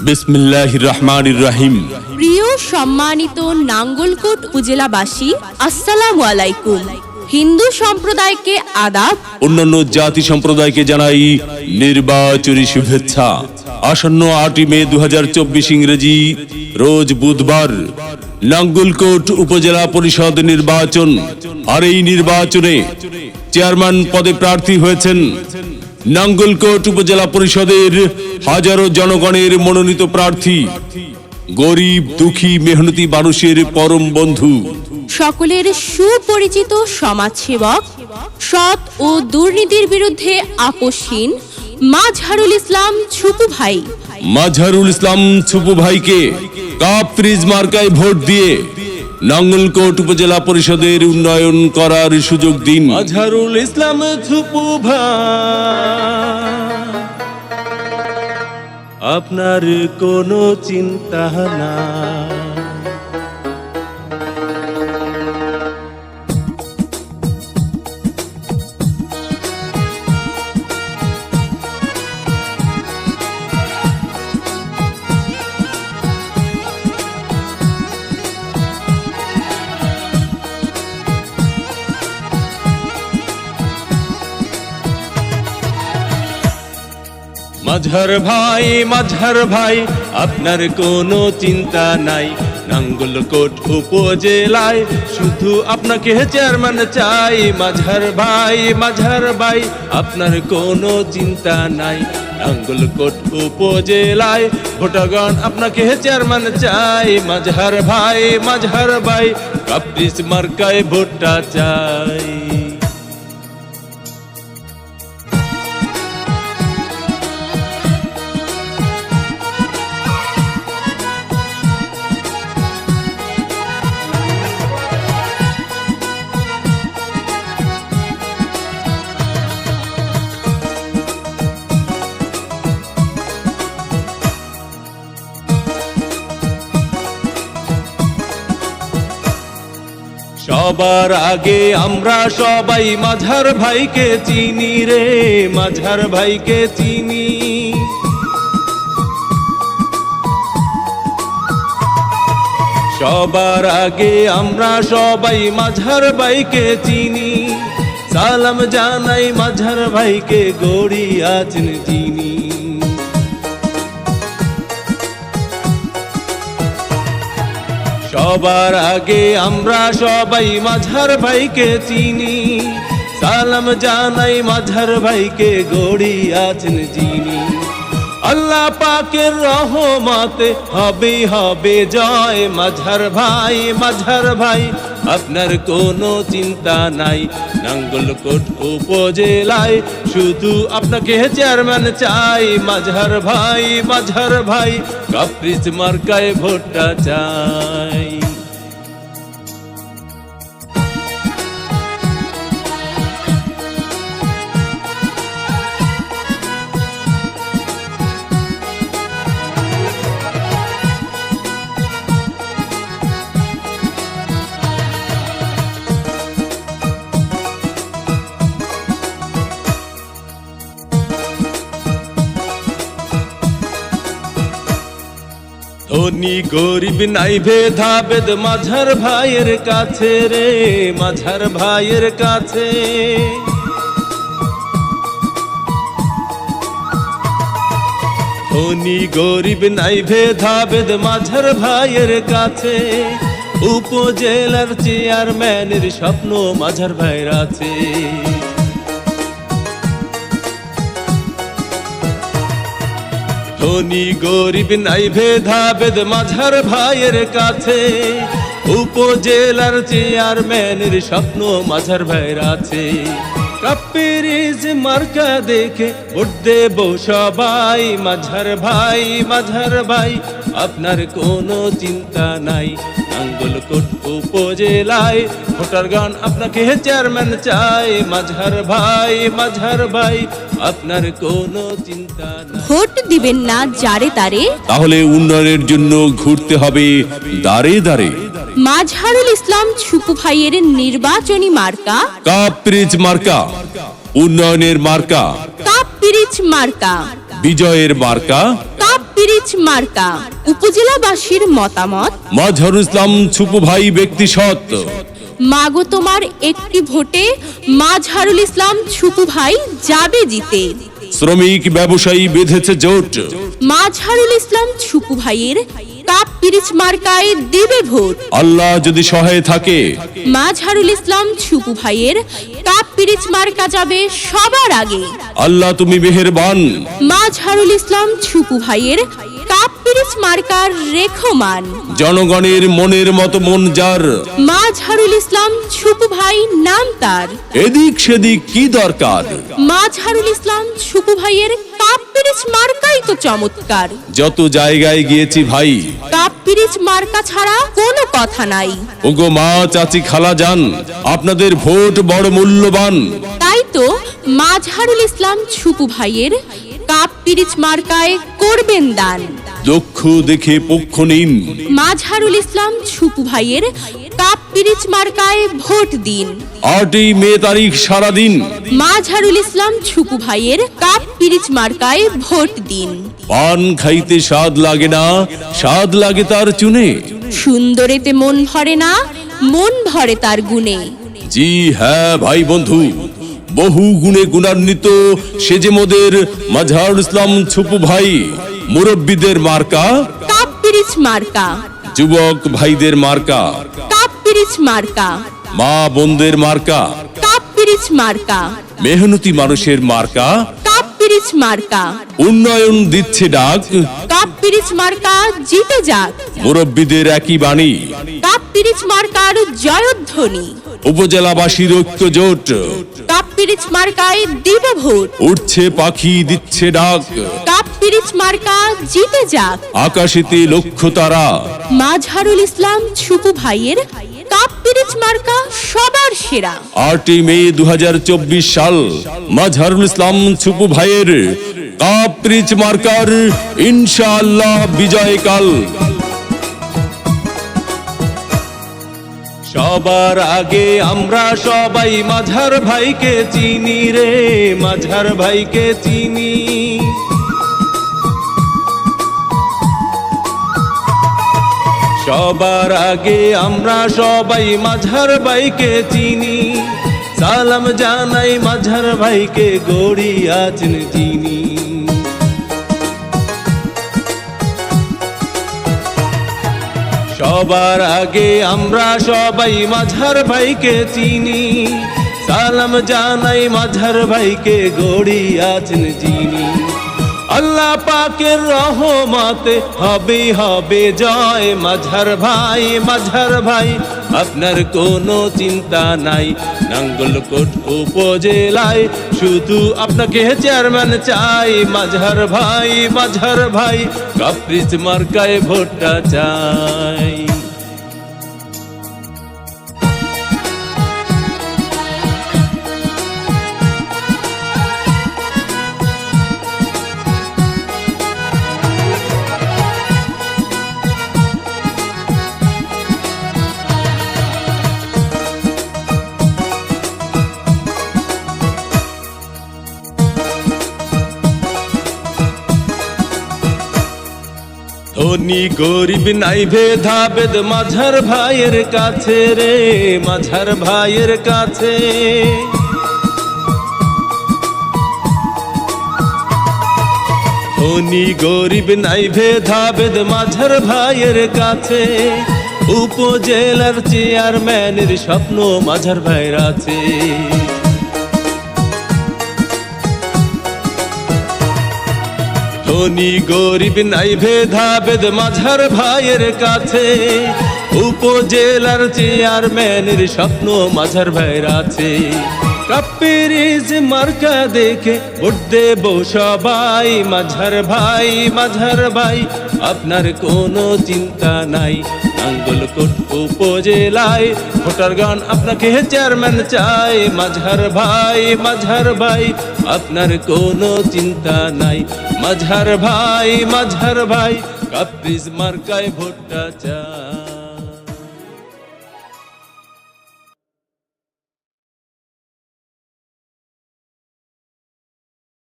বিসমিল্লাহির রহমানির রহিম। প্রিয় সম্মানিত নাঙ্গলকোট উপজেলাবাসী, আসসালামু আলাইকুম। হিন্দু সম্প্রদায়কে আদাব, অন্যান্য জাতি সম্প্রদায়কে জানাই নির্বাচনী শুভেচ্ছা। আসন্ন 8 মে 2024 ইংরেজি রোজ বুধবার নাঙ্গলকোট উপজেলা পরিষদ নির্বাচন। আর এই নির্বাচনে চেয়ারম্যান পদে প্রার্থী হয়েছেন নাঙ্গলকোট উপজেলা পরিষদের হাজারো জনগণের মনোনীত প্রার্থী, গরিব দুঃখী মেহনতি মানুষের পরম বন্ধু, সকলের সুপরিচিত সমাজসেবক, সৎ ও দুর্নীতির বিরুদ্ধে আপোষহীন মাজহারুল ইসলাম ছুপু ভাই। মাজহারুল ইসলাম ছুপু ভাইকে কাপ ফ্রিজ মার্কায় ভোট দিয়ে নাঙ্গলকোট উপজেলা পরিষদের উন্নয়ন করার সুযোগ দিন। মাজহারুল ইসলাম ছুপু ভাই, আপনার কোনো চিন্তা না। মাজহার ভাই আপনার কোনো চিন্তা নাই। নাঙ্গলকোট উপজেলায় শুধু আপনাকে চেয়ারম্যান চাই। মাজহার ভাই আপনার কোনো চিন্তা নাই। নাঙ্গলকোট উপজেলায় ভোটারগণ আপনাকে চেয়ারম্যান চাই। মাজহার ভাই কাপ্রিস মার্কায় ভোটটা চাই। সবার আগে আমরা সবাই মাজহার ভাইকে চিনি রে, মাজহার ভাইকে চিনি। সবার আগে আমরা সবাই মাজহার ভাইকে চিনি। সালাম জানাই মাজহার ভাইকে, গড়ি আছেন যিনি। সবার আগে আমরা সবাই মাজহার ভাইকে চিনি। সালাম জানাই মাজহার ভাইকে, গড়ি আছেন যিনি। আল্লাহ পাকের রহমতে হবে জয়। মাজহার ভাই আপনার কোনো চিন্তা নাই। নাঙ্গলকোট উপজেলায় শুধু আপনাকে চেয়ারম্যান চাই। মাজহার ভাই কাপ্রিস মার্কায় ভোটটা চাই। ধনী গরিব নাই ভেদাভেদ মাজহার ভাইয়ের কাছে রে, মাজহার ভাইয়ের কাছে। ধনী গরিব নাই ভেদাভেদ মাজহার ভাইয়ের কাছে। উপজেলার চেয়ারম্যানের স্বপ্ন মাজহার ভাইয়ের আছে। ধনী গরিব নাই ভেদাভেদ মাজহার ভাইয়ের কাছে। উপজেলার চেয়ারম্যানের স্বপ্ন মাজহার ভাইয়ের আছে। কাপ্রিস মার্কা দেখে ভোট দেব সবাই। মাজহার ভাই আপনার কোনো চিন্তা নাই। নাঙ্গলকোট উপজেলায় ভোটারগণ আপনাকে চেয়ারম্যান চাই। মাজহার ভাই আপনার কোনো চিন্তা নাই। ভোট দিবেন না যারে তারে, তাহলে উন্নয়নের জন্য ঘুরতে হবে দাঁড়ে দাঁড়ে। মাজহারুল ইসলাম ছুপু ভাইয়ের নির্বাচনী মার্কা কাপ ফ্রিজ মার্কা, উন্নয়নের মার্কা। কাপ পিরিচ মার্কা, বিজয়ের মার্কা। কাপ পিরিচ মার্কা উপজেলাবাসীর মতামত। মাজহারুল ইসলাম ছুপু ভাই ব্যক্তি সৎ। মাগো তোমার একটি ভোটে মাজহারুল ইসলাম ছুপু ভাই যাবে জিতে। শ্রমিক ব্যবসায়ী বেঁধেছে জোট। মাজহারুল ইসলাম ছুপু ভাইয়ের কাপ পিরিচ মার্কায় দেবে ভোট। আল্লাহ যদি সহায় থাকে, মাজহারুল ইসলাম ছুপু ভাইয়ের কাপ পিরিচ মার্কা যাবে সবার আগে। আল্লাহ তুমি মেহেরবান। মাজহারুল ইসলাম ছুপু ভাইয়ের কাপ পিরিচ মার্কার রেখমান। জনগণের মনের মতো মন যার, মাজহারুল ইসলাম ছুপু ভাই নাম তার। এদিক সেদিক কি দরকার, মাজহারুল ইসলাম ছুপু ভাইয়ের কাপ পিরিচ মার্কাই তো চমৎকার। যত জায়গায় গিয়েছি ভাই, কাপ পিরিচ মার্কা ছাড়া কোনো কথা নাই। ওগো মা চাচি খালা যান, আপনাদের ভোট বড় মূল্যবান। তাই তো মাজহারুল ইসলাম ছুপু ভাইয়ের কাপ পিরিচ মার্কায় করবেন দান। দক্ষ দেখে পক্ষ নিন, মাজহারুল ইসলাম ছুপু ভাইয়ের কাপ পিরিচ মার্কায় ভোট দিন। 8ই মে তারিখ সারাদিন, মাজহারুল ইসলাম ছুপু ভাইয়ের কাপ পিরিচ মার্কায় ভোট দিন। পান খাইতে স্বাদ লাগে না, স্বাদ লাগে তার চুনে। সুন্দরেতে মন ভরে না, মন ভরে তার গুণে। জি হ্যাঁ ভাই বন্ধু, বহু গুণে গুণান্বিত সেজে মোদের মাজহারুল ইসলাম ছুপু ভাই। মুরব্বীদের মার্কা কাপ পিরিচ মার্কা, যুবক ভাইদের মার্কা, কাপ পিরিচ মার্কা, মা বোনদের মার্কা, কাপ পিরিচ মার্কা, মেহনতি মানুষের মার্কা। কাপ পিরিচ মার্কা, উন্নয়ন দিচ্ছে ডাক, কাপ পিরিচ মার্কা জিতে যাক। মুরব্বীদের একই বাণী, কাপ পিরিচ মার্কার জয়ধ্বনি। উপজেলাবাসীর ঐক্য জোট, কাপ পিরিচ মার্কায় দিবে ভোট। উঠছে পাখি দিচ্ছে ডাক, কাপ পিরিচ মার্কা জিতে যাক। আকাশেতে লক্ষ্য তারা। মাজহারুল ইসলাম ছুপু ভাইয়ের কাপ পিরিচ মার্কা সবার সেরা। 8ই মে 2024 সাল, মাজহারুল ইসলাম ছুপু ভাইয়ের কাপ পিরিচ মার্কার ইনশাআল্লাহ বিজয়কাল। সবার আগে আমরা সবাই মাজহার ভাইকে চিনি রে, মাজহার ভাইকে চিনি। সবার আগে আমরা সবাই মাজহার ভাইকে চিনি। সালাম জানাই মাজহার ভাইকে, গড়ি আছেন যিনি। সবার আগে আমরা সবাই মাজহার ভাইকে চিনি। সালাম জানাই মাজহার ভাইকে, গড়ি আছেন যিনি। আল্লাহ পাকের রহমতে হবে হবে জয়। মাজহার ভাই, মাজহার ভাই আপনার কোনো চিন্তা নাই। নাঙ্গলকোট উপজেলায় শুধু আপনাকে চেয়ারম্যান চাই। মাজহার ভাই, মাজহার ভাই কাপ পিরিচ মার্কায় ভোটটা চাই। ধনী গরিব নাই ভেদাভেদ মাজহার ভাইয়ের কাছে রে, মাজহার ভাইয়ের কাছে। ধনী গরিব নাই ভেদাভেদ মাজহার ভাইয়ের কাছে। উপজেলার চেয়ারম্যানের স্বপ্ন মাজহার ভাইয়ের আছে। ধনী গরিব নাই ভেদাভেদ মাজহার ভাইয়ের কাছে। উপজেলার চেয়ারম্যানের স্বপ্ন মাজহার ভাইয়ের আছে। কাপ পিরিচ মার্কা দেখে ভোট দেব সবাই। মাজহার ভাই, মাজহার ভাই আপনার কোনো চিন্তা নাই। নাঙ্গলকোট উপজেলায় ভোটার গান আপনাকে চেয়ারম্যান চাই। মাজহার ভাই, মাজহার ভাই আপনার কোনো চিন্তা নাই। মাজহার ভাই, মাজহার ভাই কাপ পিরিচ মার্কায় ভোটটা চাই।